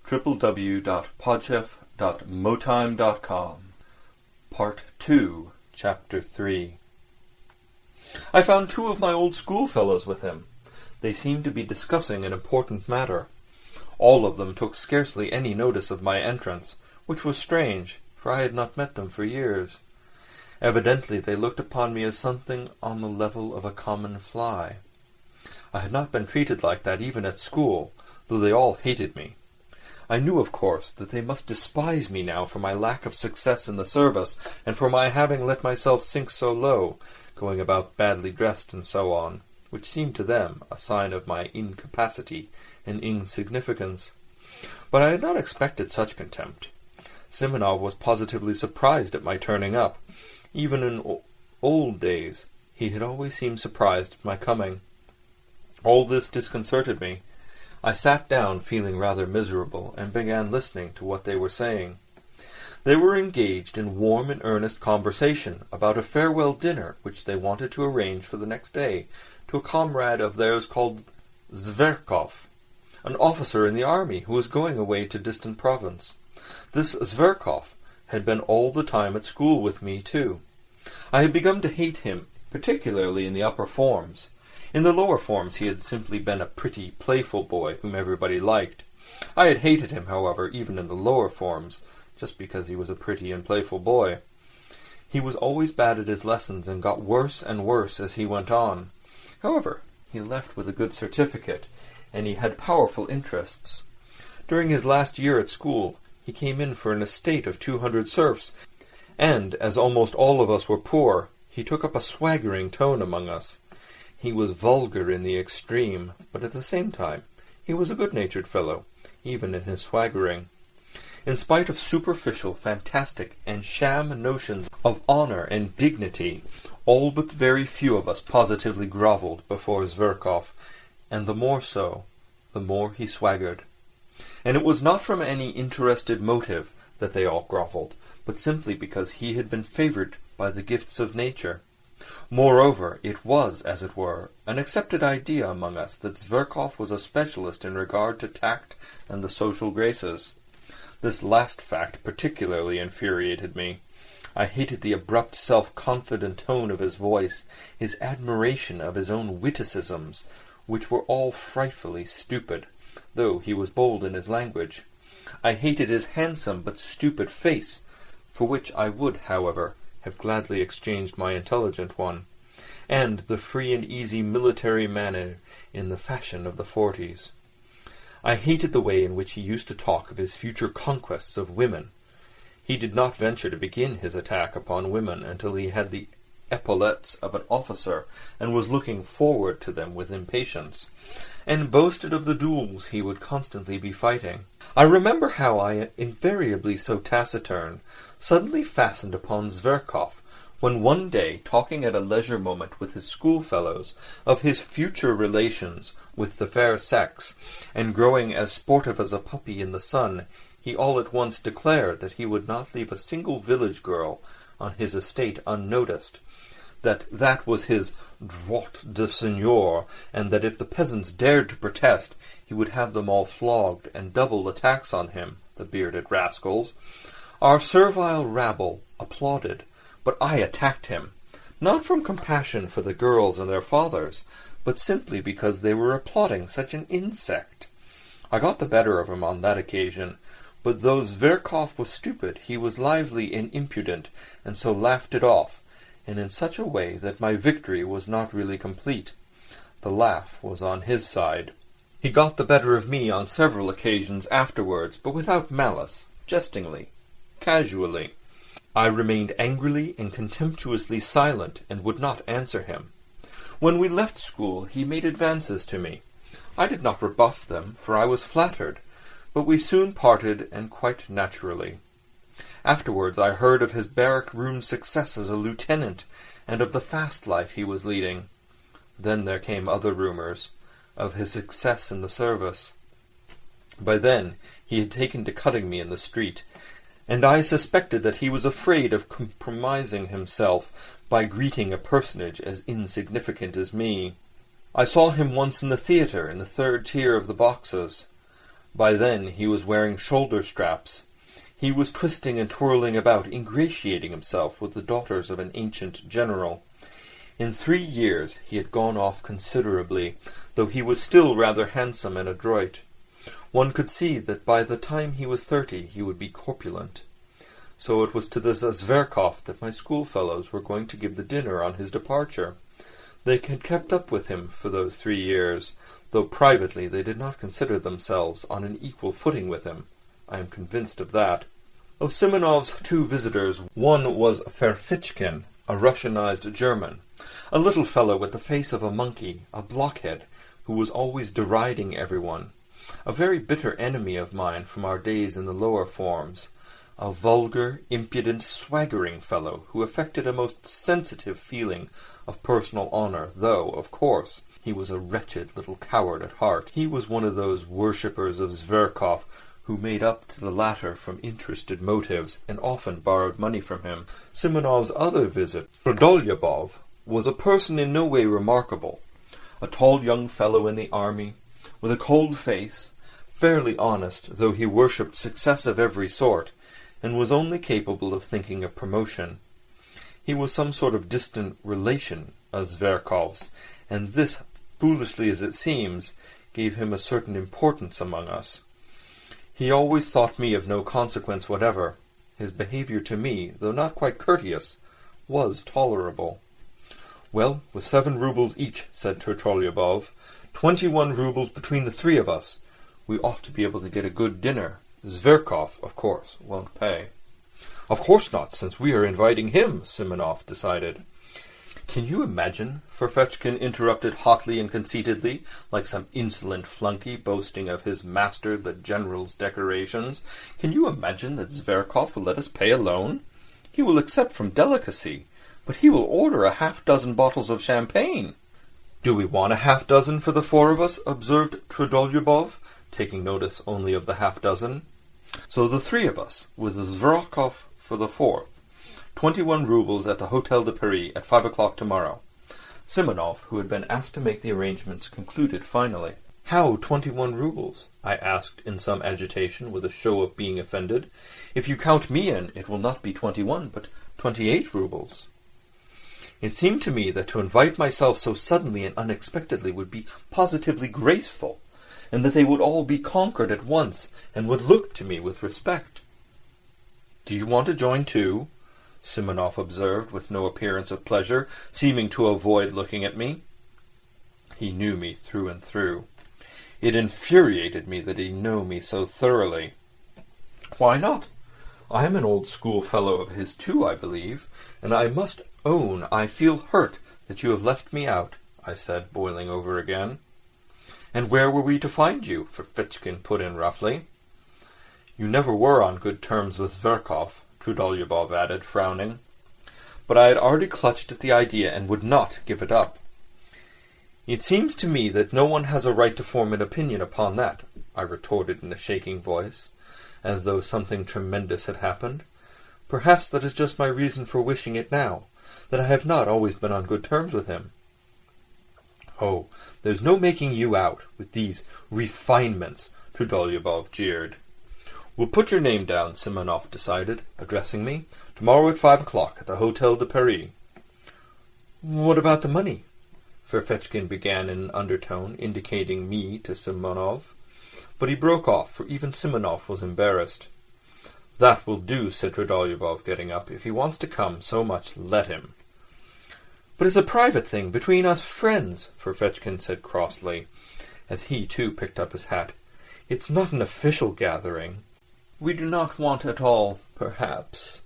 www.podchef.motime.com Part 2, Chapter 3. I found 2 of my old schoolfellows with him. They seemed to be discussing an important matter. All of them took scarcely any notice of my entrance, which was strange, for I had not met them for years. Evidently they looked upon me as something on the level of a common fly. I had not been treated like that even at school, though they all hated me. I knew, of course, that they must despise me now for my lack of success in the service, and for my having let myself sink so low, going about badly dressed and so on, which seemed to them a sign of my incapacity and insignificance. But I had not expected such contempt. Simonov was positively surprised at my turning up. Even in old days he had always seemed surprised at my coming. All this disconcerted me. I sat down feeling rather miserable, and began listening to what they were saying. They were engaged in warm and earnest conversation about a farewell dinner which they wanted to arrange for the next day to a comrade of theirs called Zverkov, an officer in the army who was going away to distant province. This Zverkov had been all the time at school with me too. I had begun to hate him, particularly in the upper forms. In the lower forms he had simply been a pretty, playful boy whom everybody liked. I had hated him, however, even in the lower forms, just because he was a pretty and playful boy. He was always bad at his lessons and got worse and worse as he went on. However, he left with a good certificate, and he had powerful interests. During his last year at school, he came in for an estate of 200 serfs, and, as almost all of us were poor, he took up a swaggering tone among us. He was vulgar in the extreme, but at the same time he was a good-natured fellow, even in his swaggering. In spite of superficial, fantastic, and sham notions of honour and dignity, all but very few of us positively grovelled before Zverkov, and the more so, the more he swaggered. And it was not from any interested motive that they all grovelled, but simply because he had been favoured by the gifts of nature. Moreover, it was, as it were, an accepted idea among us that Zverkov was a specialist in regard to tact and the social graces. This last fact particularly infuriated me. I hated the abrupt, self-confident tone of his voice, his admiration of his own witticisms, which were all frightfully stupid, though he was bold in his language. I hated his handsome but stupid face, for which I would, however, have gladly exchanged my intelligent one, and the free and easy military manner in the fashion of the 40s. I hated the way in which he used to talk of his future conquests of women. He did not venture to begin his attack upon women until he had the epaulettes of an officer, and was looking forward to them with impatience, and boasted of the duels he would constantly be fighting. I remember how I, invariably so taciturn, suddenly fastened upon Zverkov, when one day, talking at a leisure moment with his schoolfellows of his future relations with the fair sex, and growing as sportive as a puppy in the sun, he all at once declared that he would not leave a single village girl on his estate unnoticed, that was his droit de seigneur, and that if the peasants dared to protest, he would have them all flogged and double the tax on him, the bearded rascals. Our servile rabble applauded, but I attacked him, not from compassion for the girls and their fathers, but simply because they were applauding such an insect. I got the better of him on that occasion, but though Zverkov was stupid, he was lively and impudent, and so laughed it off, and in such a way that my victory was not really complete. The laugh was on his side. He got the better of me on several occasions afterwards, but without malice, jestingly, casually. I remained angrily and contemptuously silent, and would not answer him. When we left school, he made advances to me. I did not rebuff them, for I was flattered, but we soon parted, and quite naturally. Afterwards I heard of his barrack-room success as a lieutenant, and of the fast life he was leading. Then there came other rumours of his success in the service. By then he had taken to cutting me in the street, and I suspected that he was afraid of compromising himself by greeting a personage as insignificant as me. I saw him once in the theatre, in the third tier of the boxes. By then he was wearing shoulder straps. He was twisting and twirling about, ingratiating himself with the daughters of an ancient general. In 3 years he had gone off considerably, though he was still rather handsome and adroit. One could see that by the time he was 30 he would be corpulent. So it was to the Zverkov that my schoolfellows were going to give the dinner on his departure. They had kept up with him for those 3 years, though privately they did not consider themselves on an equal footing with him. I am convinced of that. Of Simonov's 2 visitors, one was Ferfitchkin, a Russianized German, a little fellow with the face of a monkey, a blockhead, who was always deriding everyone, a very bitter enemy of mine from our days in the lower forms, a vulgar, impudent, swaggering fellow who affected a most sensitive feeling of personal honour, though, of course, he was a wretched little coward at heart. He was one of those worshippers of Zverkov who made up to the latter from interested motives, and often borrowed money from him. Simonov's other visit, Trudolyubov, was a person in no way remarkable, a tall young fellow in the army, with a cold face, fairly honest, though he worshipped success of every sort, and was only capable of thinking of promotion. He was some sort of distant relation of Zverkov's, and this, foolishly as it seems, gave him a certain importance among us. He always thought me of no consequence whatever. His behaviour to me, though not quite courteous, was tolerable. "Well, with 7 roubles each," said Trudolyubov, 21 roubles between the 3 of us. We ought to be able to get a good dinner. Zverkov, of course, won't pay." "Of course not, since we are inviting him," Simonov decided. "Can you imagine," Ferfitchkin interrupted hotly and conceitedly, like some insolent flunkey boasting of his master the general's decorations, "can you imagine that Zverkov will let us pay alone? He will accept from delicacy, but he will order a half-dozen bottles of champagne." "Do we want a half-dozen for the 4 of us?" observed Trudolyubov, taking notice only of the half-dozen. "So the 3 of us, with Zverkov for the 4th. 21 roubles at the Hôtel de Paris at 5 o'clock tomorrow." Simonov, who had been asked to make the arrangements, concluded finally. "How 21 roubles?" I asked in some agitation, with a show of being offended. "If you count me in, it will not be 21, but 28 roubles." It seemed to me that to invite myself so suddenly and unexpectedly would be positively graceful, and that they would all be conquered at once, and would look to me with respect. "Do you want to join too?" Simonov observed, with no appearance of pleasure, seeming to avoid looking at me. He knew me through and through. It infuriated me that he knew me so thoroughly. "Why not? I am an old schoolfellow of his too, I believe, and I must own I feel hurt that you have left me out," I said, boiling over again. "And where were we to find you?" Ferfitchkin put in roughly. "You never were on good terms with Zverkov," Trudolyubov added, frowning. But I had already clutched at the idea and would not give it up. "It seems to me that no one has a right to form an opinion upon that," I retorted in a shaking voice, as though something tremendous had happened. "Perhaps that is just my reason for wishing it now, that I have not always been on good terms with him." "Oh, there's no making you out, with these refinements," Trudolyubov jeered. "We'll put your name down," Simonov decided, addressing me. "Tomorrow at 5 o'clock at the Hôtel de Paris." "What about the money?" Ferfitchkin began in an undertone, indicating me to Simonov. But he broke off, for even Simonov was embarrassed. "That will do," said Trudolyubov, getting up. "If he wants to come so much, let him." "But it's a private thing, between us friends," Ferfitchkin said crossly, as he too picked up his hat. "It's not an official gathering." "We do not want at all, perhaps."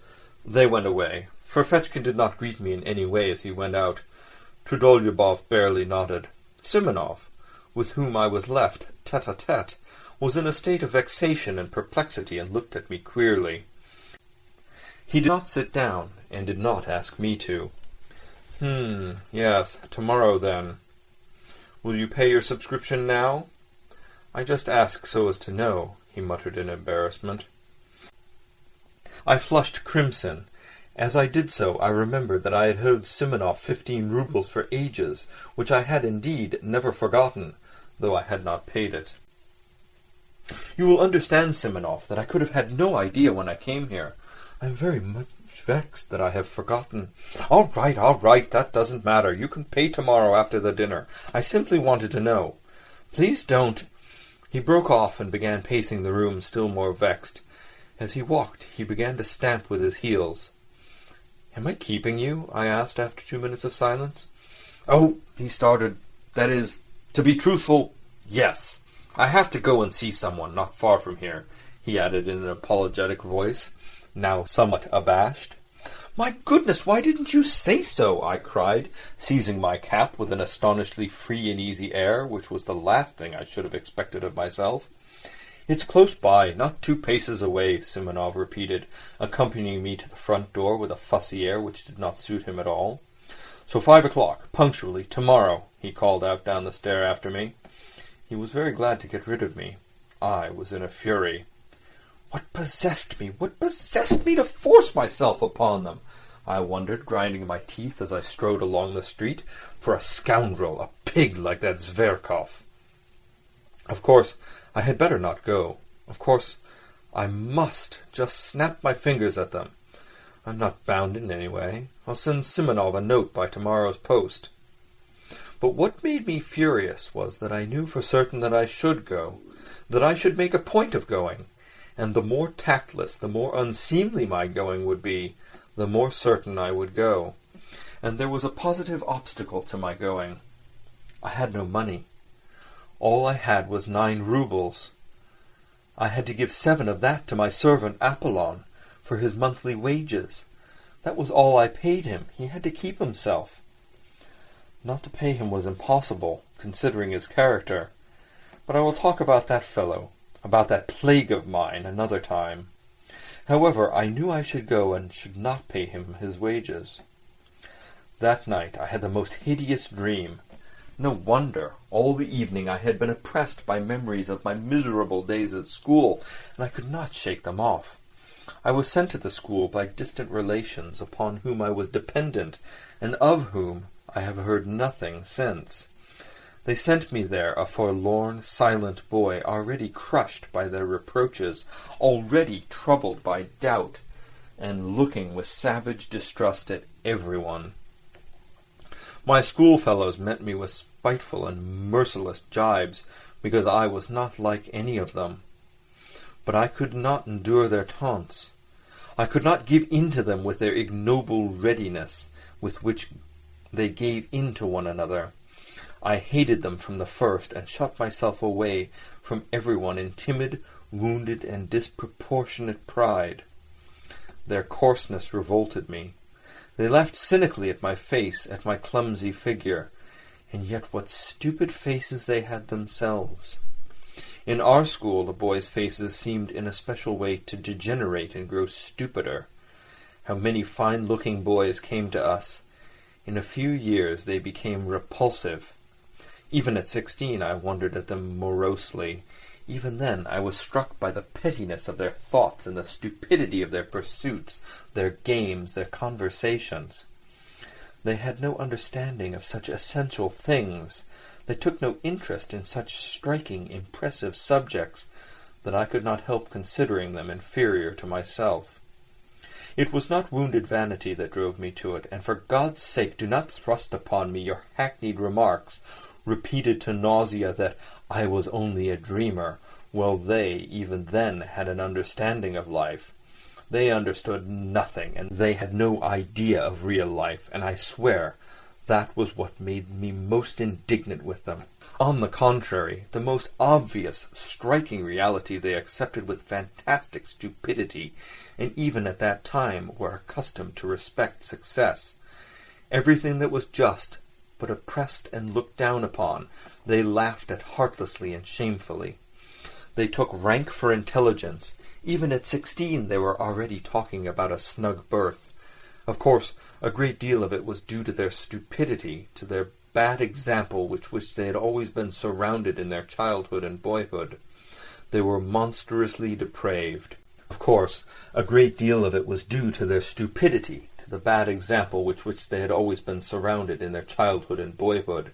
They went away. Ferfitchkin did not greet me in any way as he went out. Trudolyubov barely nodded. Simonov, with whom I was left tête-à-tête, was in a state of vexation and perplexity, and looked at me queerly. He did not sit down, and did not ask me to. Yes, tomorrow then. Will you pay your subscription now?" "I just ask so as to know," he muttered in embarrassment. I flushed crimson. As I did so, I remembered that I had owed Simonov 15 roubles for ages, which I had indeed never forgotten, though I had not paid it. You will understand, Simonov, that I could have had no idea when I came here. I am very much vexed that I have forgotten. All right, that doesn't matter. You can pay tomorrow after the dinner. I simply wanted to know. Please don't—" He broke off and began pacing the room, still more vexed. As he walked, he began to stamp with his heels. "Am I keeping you?" I asked after 2 minutes of silence. "Oh," he started, "that is, to be truthful, yes. I have to go and see someone not far from here," he added in an apologetic voice, now somewhat abashed. "My goodness, why didn't you say so?" I cried, seizing my cap with an astonishingly free and easy air, which was the last thing I should have expected of myself. "It's close by, not 2 paces away," Simonov repeated, accompanying me to the front door with a fussy air which did not suit him at all. "So 5 o'clock, punctually, tomorrow," he called out down the stair after me. He was very glad to get rid of me. I was in a fury. What possessed me to force myself upon them? I wondered, grinding my teeth as I strode along the street, for a scoundrel, a pig like that Zverkov. Of course, I had better not go. Of course, I must just snap my fingers at them. I'm not bound in any way. I'll send Simonov a note by tomorrow's post. But what made me furious was that I knew for certain that I should go, that I should make a point of going, and the more tactless, the more unseemly my going would be, the more certain I would go. And there was a positive obstacle to my going. I had no money. All I had was 9 roubles. I had to give 7 of that to my servant Apollon for his monthly wages. That was all I paid him. He had to keep himself. Not to pay him was impossible, considering his character. But I will talk about that fellow, about that plague of mine, another time. However, I knew I should go and should not pay him his wages. That night I had the most hideous dream. No wonder. All the evening I had been oppressed by memories of my miserable days at school, and I could not shake them off. I was sent to the school by distant relations upon whom I was dependent, and of whom I have heard nothing since. They sent me there, a forlorn, silent boy, already crushed by their reproaches, already troubled by doubt, and looking with savage distrust at everyone. My schoolfellows met me with spiteful and merciless gibes, because I was not like any of them. But I could not endure their taunts. I could not give in to them with their ignoble readiness, with which they gave in to one another. I hated them from the first, and shut myself away from everyone in timid, wounded, and disproportionate pride. Their coarseness revolted me. They laughed cynically at my face, at my clumsy figure, and yet what stupid faces they had themselves. In our school the boys' faces seemed in a special way to degenerate and grow stupider. How many fine-looking boys came to us! In a few years they became repulsive. Even at 16 I wondered at them morosely. Even then I was struck by the pettiness of their thoughts and the stupidity of their pursuits, their games, their conversations. They had no understanding of such essential things. They took no interest in such striking, impressive subjects that I could not help considering them inferior to myself. It was not wounded vanity that drove me to it, and for God's sake do not thrust upon me your hackneyed remarks, repeated to nausea, that I was only a dreamer, while they, even then, had an understanding of life. They understood nothing, and they had no idea of real life, and I swear that was what made me most indignant with them. On the contrary, the most obvious, striking reality they accepted with fantastic stupidity, and even at that time were accustomed to respect success. Everything that was just, but oppressed and looked down upon, they laughed at heartlessly and shamefully. They took rank for intelligence. Even at 16 they were already talking about a snug berth. Of course, a great deal of it was due to their stupidity, to their bad example with which they had always been surrounded in their childhood and boyhood. They were monstrously depraved. Of course, a great deal of it was due to their stupidity, to the bad example with which they had always been surrounded in their childhood and boyhood.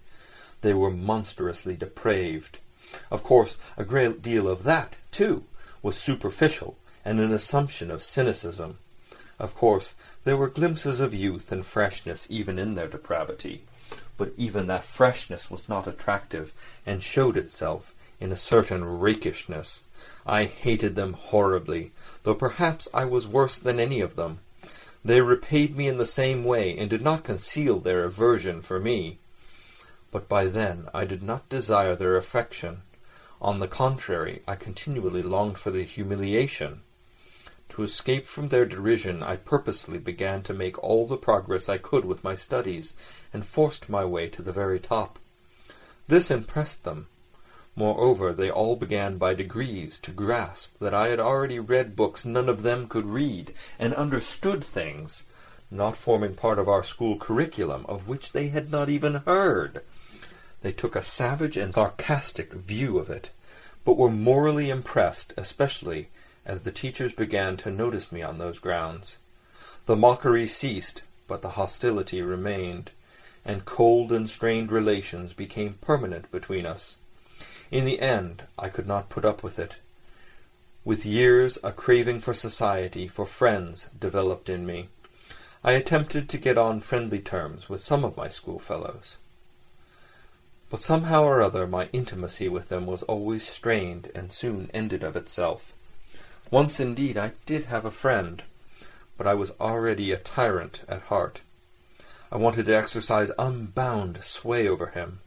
They were monstrously depraved. Of course, a great deal of that, too, was superficial and an assumption of cynicism. Of course, there were glimpses of youth and freshness even in their depravity, but even that freshness was not attractive, and showed itself in a certain rakishness. I hated them horribly, though perhaps I was worse than any of them. They repaid me in the same way, and did not conceal their aversion for me. But by then I did not desire their affection. On the contrary, I continually longed for their humiliation. To escape from their derision, I purposefully began to make all the progress I could with my studies, and forced my way to the very top. This impressed them. Moreover, they all began by degrees to grasp that I had already read books none of them could read, and understood things, not forming part of our school curriculum, of which they had not even heard. They took a savage and sarcastic view of it, but were morally impressed, especially as the teachers began to notice me on those grounds. The mockery ceased, but the hostility remained, and cold and strained relations became permanent between us. In the end, I could not put up with it. With years, a craving for society, for friends, developed in me. I attempted to get on friendly terms with some of my schoolfellows. But somehow or other my intimacy with them was always strained, and soon ended of itself. Once, indeed, I did have a friend, but I was already a tyrant at heart. I wanted to exercise unbound sway over him.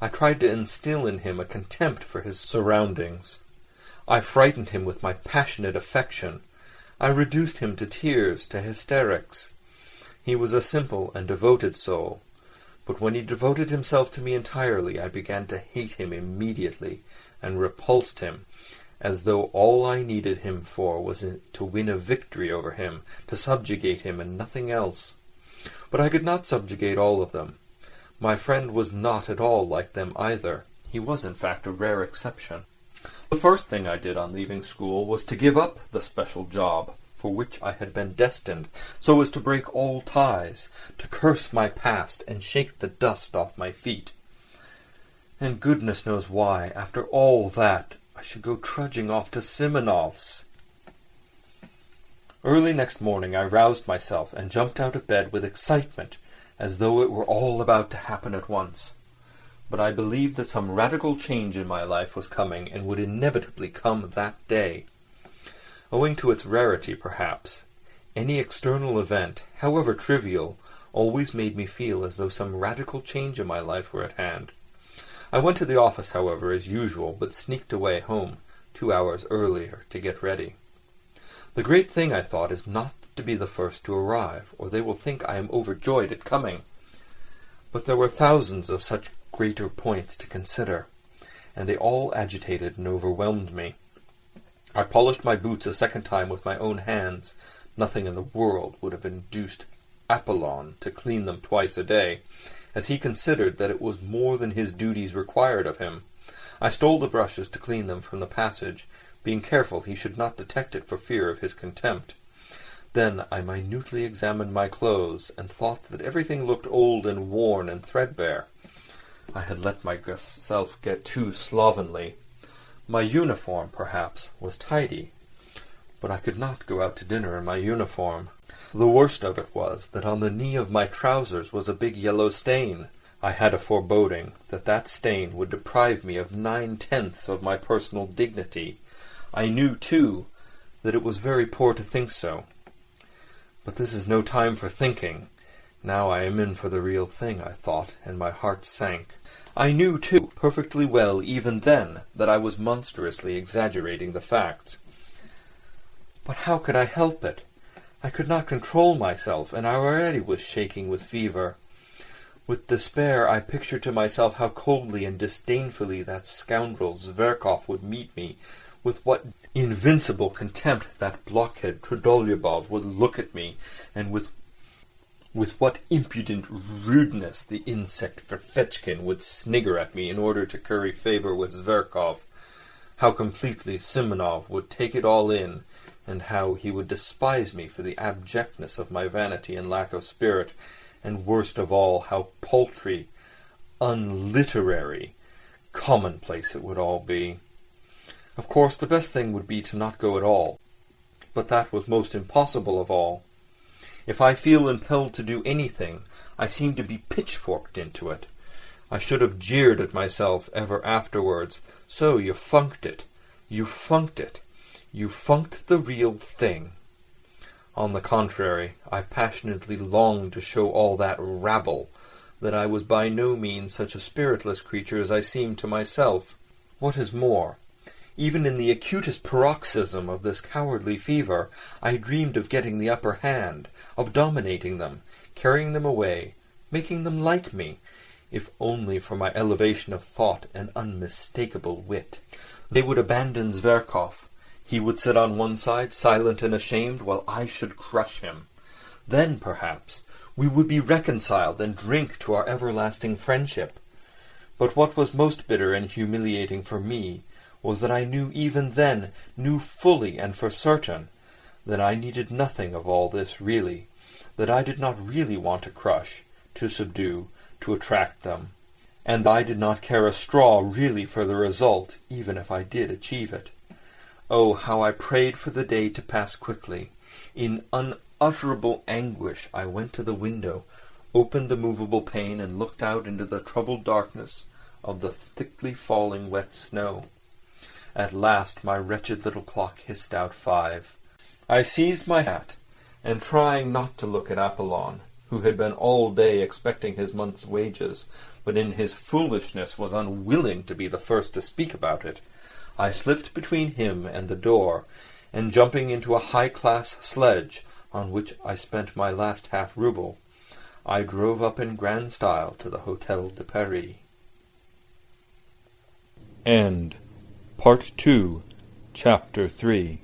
I tried to instill in him a contempt for his surroundings. I frightened him with my passionate affection. I reduced him to tears, to hysterics. He was a simple and devoted soul, but when he devoted himself to me entirely, I began to hate him immediately, and repulsed him, as though all I needed him for was to win a victory over him, to subjugate him, and nothing else. But I could not subjugate all of them. My friend was not at all like them either. He was, in fact, a rare exception. The first thing I did on leaving school was to give up the special job for which I had been destined, so as to break all ties, to curse my past, and shake the dust off my feet. And goodness knows why, after all that, I should go trudging off to Simonov's. Early next morning I roused myself and jumped out of bed with excitement, as though it were all about to happen at once. But I believed that some radical change in my life was coming, and would inevitably come that day. Owing to its rarity, perhaps, any external event, however trivial, always made me feel as though some radical change in my life were at hand. I went to the office, however, as usual, but sneaked away home 2 hours earlier to get ready. The great thing, I thought, is not to be the first to arrive, or they will think I am overjoyed at coming. But there were thousands of such greater points to consider, and they all agitated and overwhelmed me. I polished my boots a second time with my own hands. Nothing in the world would have induced Apollon to clean them twice a day, as he considered that it was more than his duties required of him. I stole the brushes to clean them from the passage, being careful he should not detect it for fear of his contempt. Then I minutely examined my clothes, and thought that everything looked old and worn and threadbare. I had let myself get too slovenly. My uniform, perhaps, was tidy, but I could not go out to dinner in my uniform. The worst of it was that on the knee of my trousers was a big yellow stain. I had a foreboding that that stain would deprive me of 9/10 of my personal dignity. I knew, too, that it was very poor to think so. But this is no time for thinking. Now I am in for the real thing, I thought, and my heart sank. I knew, too, perfectly well even then, that I was monstrously exaggerating the facts. But how could I help it? I could not control myself, and I already was shaking with fever. With despair I pictured to myself how coldly and disdainfully that scoundrel Zverkov would meet me, with what invincible contempt that blockhead Trudolyubov would look at me, and with what impudent rudeness the insect Ferfetchkin would snigger at me in order to curry favour with Zverkov, how completely Simonov would take it all in, and how he would despise me for the abjectness of my vanity and lack of spirit, and worst of all, how paltry, unliterary, commonplace it would all be. Of course, the best thing would be to not go at all, but that was most impossible of all. If I feel impelled to do anything, I seem to be pitchforked into it. I should have jeered at myself ever afterwards. So you funked it. You funked it. You funked the real thing. On the contrary, I passionately longed to show all that rabble that I was by no means such a spiritless creature as I seemed to myself. What is more, even in the acutest paroxysm of this cowardly fever, I dreamed of getting the upper hand, of dominating them, carrying them away, making them like me, if only for my elevation of thought and unmistakable wit. They would abandon Zverkov. He would sit on one side, silent and ashamed, while I should crush him. Then, perhaps, we would be reconciled and drink to our everlasting friendship. But what was most bitter and humiliating for me was that I knew even then, knew fully and for certain, that I needed nothing of all this really, that I did not really want to crush, to subdue, to attract them, and I did not care a straw really for the result, even if I did achieve it. Oh, how I prayed for the day to pass quickly! In unutterable anguish I went to the window, opened the movable pane, and looked out into the troubled darkness of the thickly falling wet snow. At last my wretched little clock hissed out 5. I seized my hat, and trying not to look at Apollon, who had been all day expecting his month's wages, but in his foolishness was unwilling to be the first to speak about it, I slipped between him and the door, and jumping into a high-class sledge, on which I spent my last half-rouble, I drove up in grand style to the Hôtel de Paris. End. Part 2, Chapter 3.